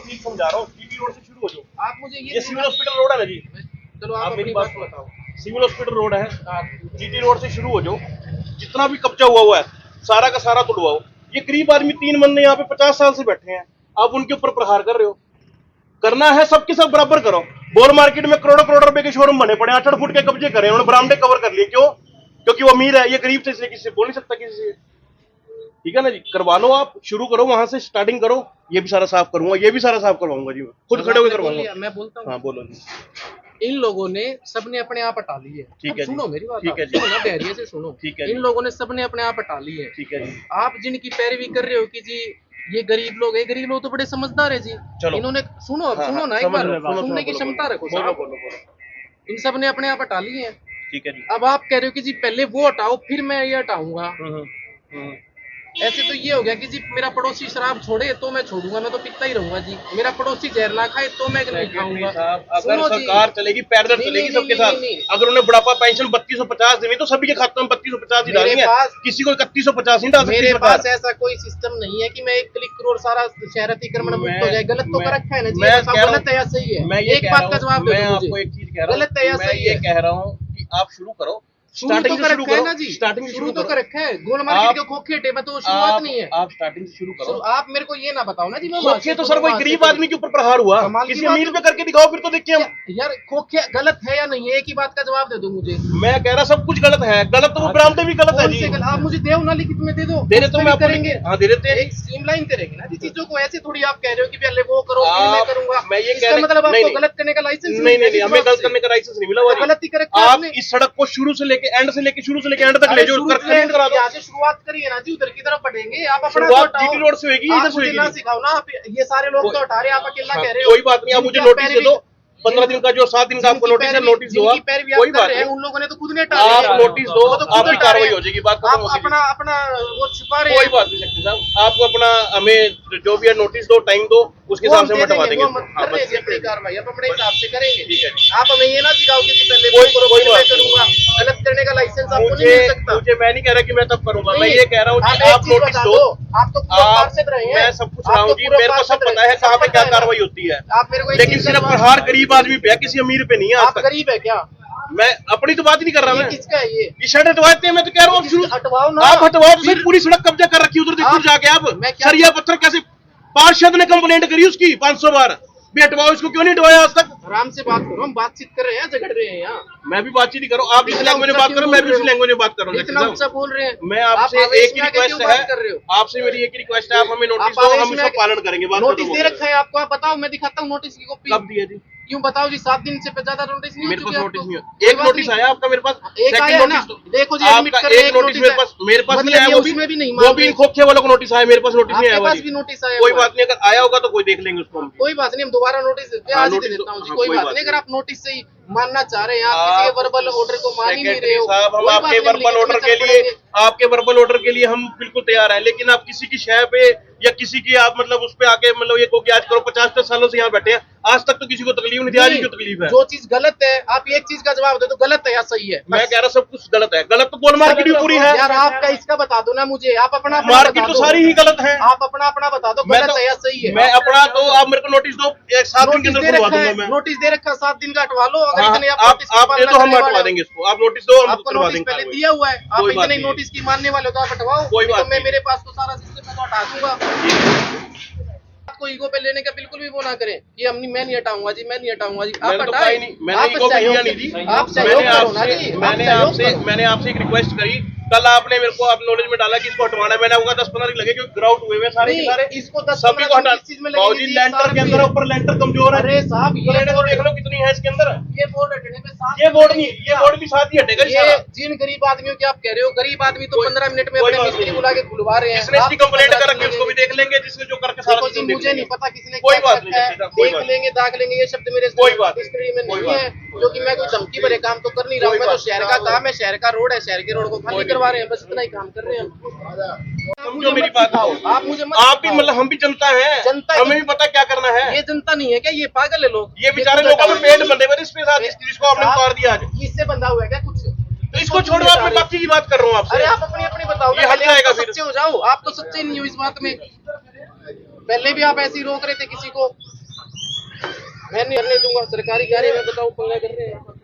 ठीक समझा रहा हूँ, जीटी रोड से शुरू हो जाओ। आप मुझे ये सिविल हॉस्पिटल रोड है ना जी, चलो आप आप मेरी अपनी बात बात बताओ। सिविल हॉस्पिटल रोड है, जीटी रोड से शुरू हो जाओ। जितना भी कब्जा हुआ है सारा का सारा तुड़वाओ। ये गरीब आदमी 3 बंदे यहाँ पे 50 साल से बैठे हैं, आप उनके ऊपर प्रहार कर रहे हो। करना है सबके सब बराबर करो। बोर मार्केट में करोड़ों करोड़ रुपए के शोरूम बने पड़े, 8 फुट के कब्जे करे, उन्होंने बरामदे कवर कर लिए। क्यों? क्योंकि वो अमीर है। ये गरीब से इसलिए किसी से बोल नहीं सकता किसी से। ठीक है ना जी, करवा लो, आप शुरू करो, वहां से स्टार्टिंग करो। ये भी सारा साफ करूंगा, ये भी सारा साफ करवाऊंगा जी, मैं खुद खड़े होकर करवाऊंगा। मैं बोलता हूँ। हाँ बोलो जी। इन लोगों ने सबने अपने आप हटा ली है। ठीक है, सुनो मेरी बात, ठीक है जी, सुनो ना, धैर्य से सुनो। ठीक है, इन लोगों ने सबने अपने आप हटा ली है। ठीक है जी। आप जिनकी पैरवी कर रहे हो कि जी ये गरीब लोग है, गरीब लोग तो बड़े समझदार है जी। चलो इन्होंने सुनो, अब सुनो ना, एक बार सुनने की क्षमता रखो। बोलो बोलो बोलो। इन सब ने अपने आप हटा ली है। ठीक है जी। अब आप कह रहे हो कि जी पहले वो हटाओ फिर मैं ये हटाऊंगा। ऐसे तो ये हो गया कि जी मेरा पड़ोसी शराब छोड़े तो मैं छोड़ूंगा, मैं तो पीता ही रहूंगा जी। मेरा पड़ोसी जहर ना खाए तो मैं नहीं खाऊंगा। अगर सरकार चलेगी पैदल चलेगी सबके साथ। अगर उन्हें बुढ़ापा पेंशन 3250 देनी तो सभी के खाते में 3250 ही डालनी है, किसी को 3150 नहीं डाल सकती। मेरे पास ऐसा कोई सिस्टम नहीं है कि मैं एक क्लिक करो और सारा शहर अतिक्रमण मुक्त हो जाए। गलत तो कर रखा है ना जी, गलत है या सही है? मैं एक बात का जवाब दे दो मुझे, गलत है या सही है? कह रहा हूँ कि आप शुरू करो, स्टार्टिंग से शुरू करो ना जी। स्टार्टिंग शुरू तो कर रखा है, गोल मार्केट के खोखे टेबा तो शुरुआत नहीं है। आप स्टार्टिंग से शुरू करो। आप मेरे को ये ना बताओ ना जी मैं खोखे तो सर कोई गरीब आदमी के ऊपर प्रहार हुआ, किसी अमीर पे करके दिखाओ फिर तो देखिए हम। यार खोखे गलत है या नहीं है, एक ही बात का जवाब दे दो मुझे। मैं कह रहा सब कुछ गलत है, गलत तो वो बरामदे भी गलत है जी। आप मुझे देव ना लिखित में दे दो, दे देते मैं करेंगे। हाँ दे देते हैं, एक स्ट्रीमलाइन करेंगे ना जी चीजों को। ऐसे थोड़ी आप कह रहे हो कि पहले वो करो फिर मैं करूंगा। मैं ये इसका मतलब आपको गलत करने का लाइसेंस नहीं, हमें गलत करने का लाइसेंस नहीं मिला। गलती कर आप इस सड़क को शुरू से लेके एंड से एंड तक ले जाओ, यहाँ से शुरुआत करिए ना जी, उधर की तरफ बढ़ेंगे। आप अपना जीटी रोड से होगी, इधर से होगी ना सिखाओ ना। आप ये सारे लोग तो हटा रहे हैं, आप अकेला कह रहे हो। कोई बात नहीं, आप मुझे नोटिस दे दो 15 दिन का, जो 7 दिन का आपको नोटिस है, नोटिस दो। कोई बात नहीं, उन लोगों ने तो खुद ने आप नोटिस दो, आपकी कार्रवाई हो जाएगी। बात खत्म होगी। अपना वो छुपा रहे हैं। कोई बात नहीं सकती साहब, आपको अपना हमें जो भी है नोटिस दो, टाइम दो, उसके हिसाब से हम हटवा देंगे अपनी कार्रवाई आप अपने हिसाब से करेंगे। ठीक है, आप हमें ये ना सिखाओ कि पहले कोई बात करूंगा। गलत करने का लाइसेंस आपको नहीं मिल सकता। मुझे मैं नहीं कह रहा कि मैं तब करूंगा, मैं ये कह रहा हूँ कि आप नोटिस दो। आप तो पार्षद रहे हैं, मैं सब कुछ रहा हूँ जी, मेरे को सब पता है कहाँ पे क्या कार्रवाई होती है। आप मेरे को लेकिन सिर्फ प्रहार गरीब आदमी पे है, किसी अमीर पे नहीं है। आप गरीब है क्या? मैं अपनी तो बात नहीं कर रहा। मैं किसका है ये शर्ट हटवाते हैं, मैं तो कह रहा हूँ हटवाओ ना। आप हटवाओ तो सर, पूरी सड़क कब्जा कर रखी उधर देखो जाके आप। सरिया पत्थर कैसे पार्षद ने कंप्लेंट करी उसकी 500 बार भी हटवाओ, इसको क्यों नहीं हटवाया आज तक? आराम से बात करो, हम बातचीत कर रहे हैं, झगड़ रहे हैं यहाँ। मैं भी बातचीत नहीं करूँ, आप इस लैंग्वेज में बात करो, मैं भी उसी लैंग्वेज में बात कर रहा हूँ। अच्छा बोल रहे हैं। मैं आपसे एक ही रिक्वेस्ट है, आपसे मेरी एक ही रिक्वेस्ट है, आप हमें नोटिस दो, हम इसका पालन करेंगे। नोटिस दे रखा है आपको, आप बताओ, मैं दिखाता हूँ नोटिस की कॉपी। कब दिया जी? क्यों बताओ जी, 7 दिन से ज्यादा नोटिस नहीं? मेरे पास नोटिस नहीं है। एक नोटिस आया आपका मेरे पास, एक आया ना। देखो जी, आपका एक नोटिस मेरे पास नहीं आया, उसमें भी नहीं, वो भी इन खोखे वालों को नोटिस आया, मेरे पास नोटिस नहीं आया। मेरे पास भी नोटिस आया। कोई बात नहीं, अगर आया होगा तो कोई देख लेंगे उसको हम। कोई बात नहीं, हम दोबारा नोटिस आज ही दे देता हूँ जी। कोई बात नहीं, अगर आप नोटिस से ही मानना चाह रहे हैं, आप किसी के वर्बल ऑर्डर को मान ही नहीं रहे हो। साहब, हम आपके वर्बल ऑर्डर के लिए, आपके वर्बल ऑर्डर के लिए हम बिल्कुल तैयार हैं, लेकिन आप किसी की शय पे या किसी की आप मतलब उस पे आके मतलब ये को कि आज करो, 50 सालों से यहाँ बैठे हैं, आज तक तो किसी को तकलीफ नहीं थी, आज क्यों तकलीफ है? जो चीज गलत है, आप एक चीज का जवाब दे दो, गलत है या सही है? मैं कह रहा सब कुछ गलत है। गलत तो बोल मार्केट भी पूरी है यार, आपका इसका बता दो ना मुझे। आप अपना मार्केट तो सारी ही गलत है। आप अपना बता दो, गलत है या सही है? मैं अपना तो आप मेरे को नोटिस दो, 7 दिन के अंदर करवा दूंगा मैं। नोटिस दे रखा, 7 दिन का हटवा लो। अगर इतने आप दे दो, हम हटवा देंगे इसको। आप नोटिस दो, हम करवा देंगे। पहले दिया हुआ है, आप इतने नोटिस की मानने वाले हो तो आप हटवाओ। कोई बात मैं मेरे पास तो सारा सिस्टम है, तो हटा दूंगा। आपको ईगो पे लेने का बिल्कुल भी वो ना करें कि मैं नहीं हटाऊंगा जी, मैं नहीं हटाऊंगा जी। आप हटाए नहीं, मैंने ईगो पे लिया नहीं जी। मैंने आपसे एक रिक्वेस्ट करी कल, आपने मेरे को आप नॉलेज में डाला कि इसको हटवाना है। मैंने होगा 10-15 दिन लगे क्योंकि ग्राउंड हुए हुए सारे के सारे, इसको सभी को हटा। बाबूजी लेंटर के अंदर ऊपर लेंटर कमजोर है। अरे साहब, ये तो देख लो कितनी है इसके अंदर। ये बोर्ड हटने पे साथ, ये बोर्ड नहीं, ये बोर्ड भी साथ ही हटेगा। ये जिन गरीब आदमियों की आप कह रहे हो, गरीब आदमी तो 15 मिनट में अपने मिस्त्री बुला के खुलवा रहे हैं। जिसने इसकी कंप्लेंट कर रखी है उसको भी देख लेंगे, जिसने जो करके सारा जी, मुझे नहीं पता किसने कोई बात नहीं, देख लेंगे, दाग लेंगे, ये शब्द मेरे कोई बात हिस्ट्री में नहीं है, क्योंकि मैं कोई धमकी भरे काम तो कर नहीं रहा हूँ। मैं तो शहर का काम है, शहर का रोड है, शहर के रोड को खाली करवा रहे हैं, बस इतना ही काम कर रहे हैं। समझो मेरी बात। आप मुझे आप भी मतलब हम भी जनता है, हमें भी पता क्या करना है। ये जनता नहीं है क्या? ये पागल है लोग, ये बेचारे लोगों में पेट बंधे हुए इसके साथ, जिसको आपने उतार दिया आज। इससे बंधा हुआ है क्या कुछ? तो इसको छोड़ो, आप, मैं बाकी की बात कर रहा हूँ आपसे। अरे आप अपनी बताओ, ये हट जाएगा फिर। सच्चे हो जाओ। आप तो सच्चे नहीं हो इस बात में। पहले भी आप ऐसे ही रोक रहे थे किसी को। मैं नहीं करने दूंगा, सरकारी कार्य में बताओ पंगा कर रहे हैं।